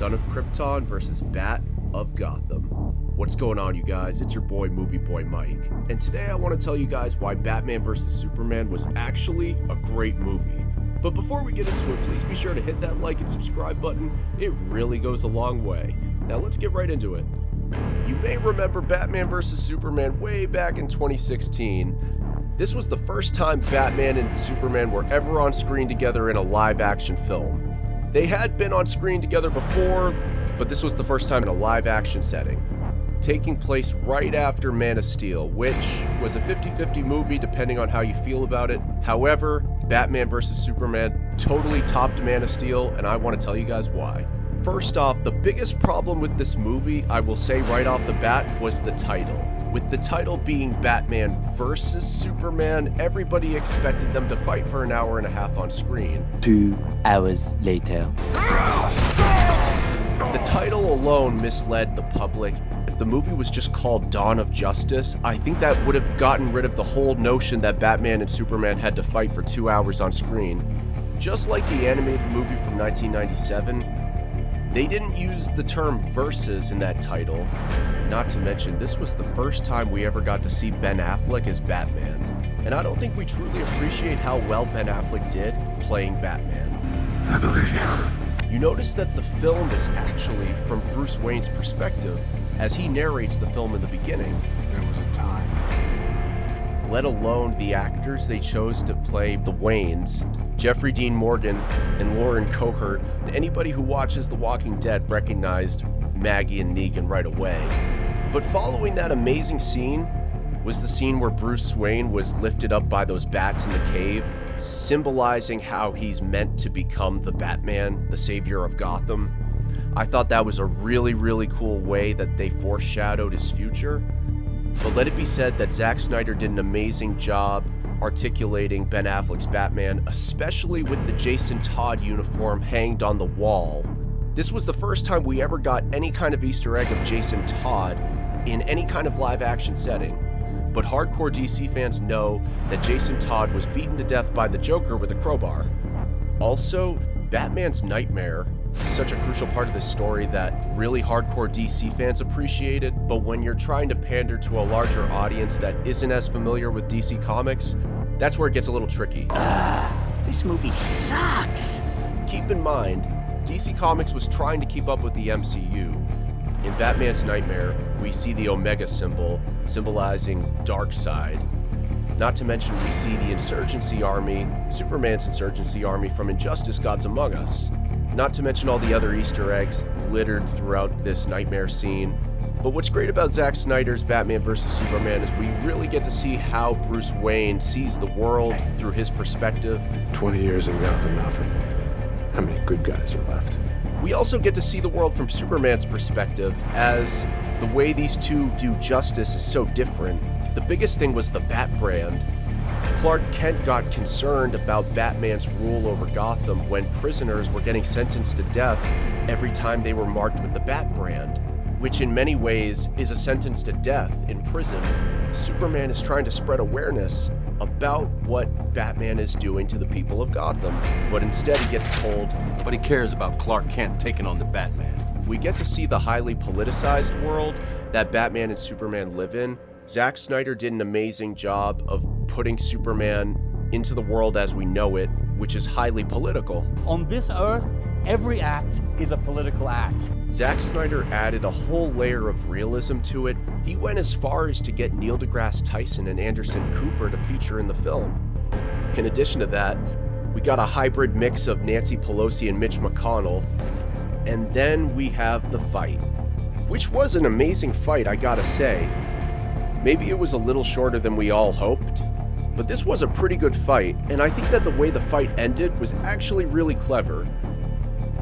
Son of Krypton versus Bat of Gotham. What's going on, you guys? It's your boy, Movie Boy Mike. And today I want to tell you guys why Batman vs. Superman was actually a great movie. But before we get into it, please be sure to hit that like and subscribe button. It really goes a long way. Now let's get right into it. You may remember Batman vs. Superman way back in 2016. This was the first time Batman and Superman were ever on screen together in a live-action film. They had been on screen together before, but this was the first time in a live-action setting, taking place right after Man of Steel, which was a 50-50 movie depending on how you feel about it. However, Batman vs. Superman totally topped Man of Steel, and I want to tell you guys why. First off, the biggest problem with this movie, I will say right off the bat, was the title. With the title being Batman vs. Superman, everybody expected them to fight for an hour and a half on screen. 2 hours later. The title alone misled the public. If the movie was just called Dawn of Justice, I think that would have gotten rid of the whole notion that Batman and Superman had to fight for 2 hours on screen. Just like the animated movie from 1997, they didn't use the term versus in that title. Not to mention, this was the first time we ever got to see Ben Affleck as Batman. And I don't think we truly appreciate how well Ben Affleck did playing Batman. I believe you. You notice that the film is actually from Bruce Wayne's perspective, as he narrates the film in the beginning. There was a time. Let alone the actors they chose to play the Waynes, Jeffrey Dean Morgan and Lauren Cohert. Anybody who watches The Walking Dead recognized Maggie and Negan right away. But following that amazing scene was the scene where Bruce Wayne was lifted up by those bats in the cave, symbolizing how he's meant to become the Batman, the savior of Gotham. I thought that was a really, really cool way that they foreshadowed his future. But let it be said that Zack Snyder did an amazing job articulating Ben Affleck's Batman, especially with the Jason Todd uniform hanged on the wall. This was the first time we ever got any kind of Easter egg of Jason Todd in any kind of live-action setting. But hardcore DC fans know that Jason Todd was beaten to death by the Joker with a crowbar. Also, Batman's nightmare is such a crucial part of this story that really hardcore DC fans appreciated, but when you're trying to pander to a larger audience that isn't as familiar with DC Comics, that's where it gets a little tricky. This movie sucks. Keep in mind, DC Comics was trying to keep up with the MCU. In Batman's nightmare, we see the Omega symbol, symbolizing Darkseid. Not to mention we see the Insurgency Army, Superman's Insurgency Army from Injustice Gods Among Us. Not to mention all the other Easter eggs littered throughout this nightmare scene. But what's great about Zack Snyder's Batman vs. Superman is we really get to see how Bruce Wayne sees the world through his perspective. 20 years in Gotham, Alfred. How many good guys are left? We also get to see the world from Superman's perspective, as the way these two do justice is so different. The biggest thing was the Bat brand. Clark Kent got concerned about Batman's rule over Gotham when prisoners were getting sentenced to death every time they were marked with the Bat brand, which in many ways is a sentence to death in prison. Superman is trying to spread awareness about what Batman is doing to the people of Gotham, but instead he gets told, but he cares about Clark Kent taking on the Batman. We get to see the highly politicized world that Batman and Superman live in. Zack Snyder did an amazing job of putting Superman into the world as we know it, which is highly political. On this earth, every act is a political act. Zack Snyder added a whole layer of realism to it. He went as far as to get Neil deGrasse Tyson and Anderson Cooper to feature in the film. In addition to that, we got a hybrid mix of Nancy Pelosi and Mitch McConnell. And then we have the fight, which was an amazing fight, I gotta say. Maybe it was a little shorter than we all hoped, but this was a pretty good fight, and I think that the way the fight ended was actually really clever.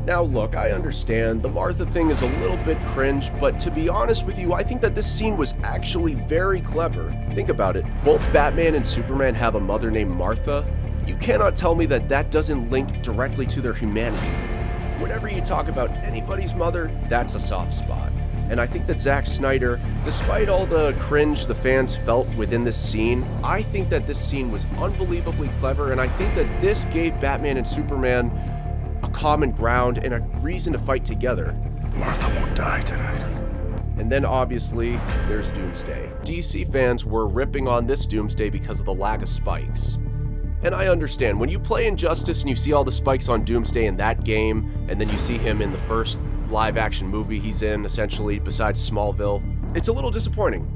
Now look, I understand the Martha thing is a little bit cringe, but to be honest with you, I think that this scene was actually very clever. Think about it, both Batman and Superman have a mother named Martha. You cannot tell me that that doesn't link directly to their humanity. Whenever you talk about anybody's mother, that's a soft spot. And I think that Zack Snyder, despite all the cringe the fans felt within this scene, I think that this scene was unbelievably clever, and I think that this gave Batman and Superman a common ground, and a reason to fight together. Martha won't die tonight. And then obviously, there's Doomsday. DC fans were ripping on this Doomsday because of the lack of spikes. And I understand, when you play Injustice and you see all the spikes on Doomsday in that game, and then you see him in the first live-action movie he's in, essentially, besides Smallville, it's a little disappointing.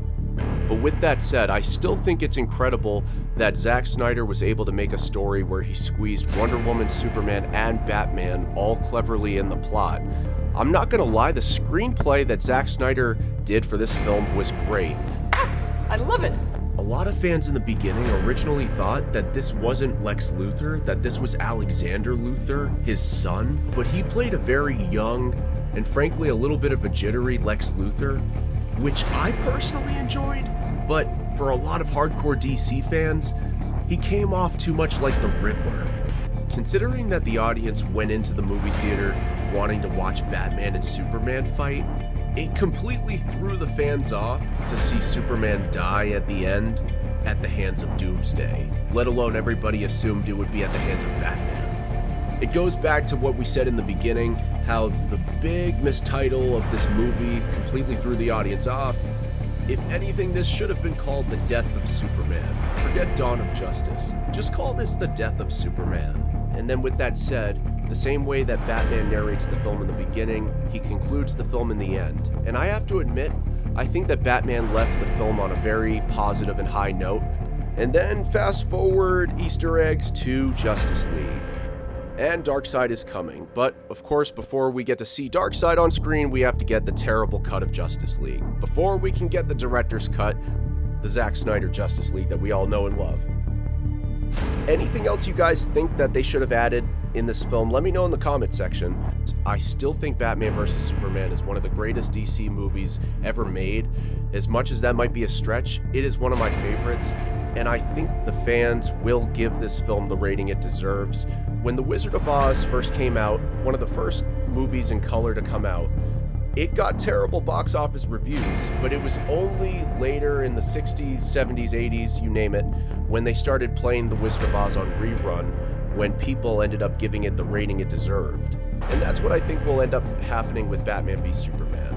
But with that said, I still think it's incredible that Zack Snyder was able to make a story where he squeezed Wonder Woman, Superman, and Batman all cleverly in the plot. I'm not gonna lie, the screenplay that Zack Snyder did for this film was great. I love it. A lot of fans in the beginning originally thought that this wasn't Lex Luthor, that this was Alexander Luthor, his son, but he played a very young and frankly a little bit of a jittery Lex Luthor, which I personally enjoyed, but for a lot of hardcore DC fans, he came off too much like the Riddler. Considering that the audience went into the movie theater wanting to watch Batman and Superman fight, it completely threw the fans off to see Superman die at the end at the hands of Doomsday, let alone everybody assumed it would be at the hands of Batman. It goes back to what we said in the beginning, how the big mistitle of this movie completely threw the audience off. If anything, this should have been called The Death of Superman. Forget Dawn of Justice. Just call this The Death of Superman. And then with that said, the same way that Batman narrates the film in the beginning, he concludes the film in the end. And I have to admit, I think that Batman left the film on a very positive and high note. And then fast forward Easter eggs to Justice League. And Darkseid is coming. But of course, before we get to see Darkseid on screen, we have to get the terrible cut of Justice League. Before we can get the director's cut, the Zack Snyder Justice League that we all know and love. Anything else you guys think that they should have added in this film, let me know in the comment section. I still think Batman vs. Superman is one of the greatest DC movies ever made. As much as that might be a stretch, it is one of my favorites, and I think the fans will give this film the rating it deserves. When The Wizard of Oz first came out, one of the first movies in color to come out, it got terrible box office reviews, but it was only later in the 60s, 70s, 80s, you name it, when they started playing The Wizard of Oz on rerun, when people ended up giving it the rating it deserved. And that's what I think will end up happening with Batman v Superman.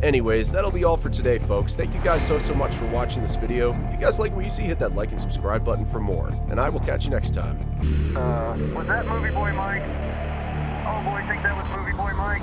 Anyways, that'll be all for today, folks. Thank you guys so much for watching this video. If you guys like what you see, hit that like and subscribe button for more, and I will catch you next time. Was that Movie Boy Mike? Oh boy, I think that was Movie Boy Mike.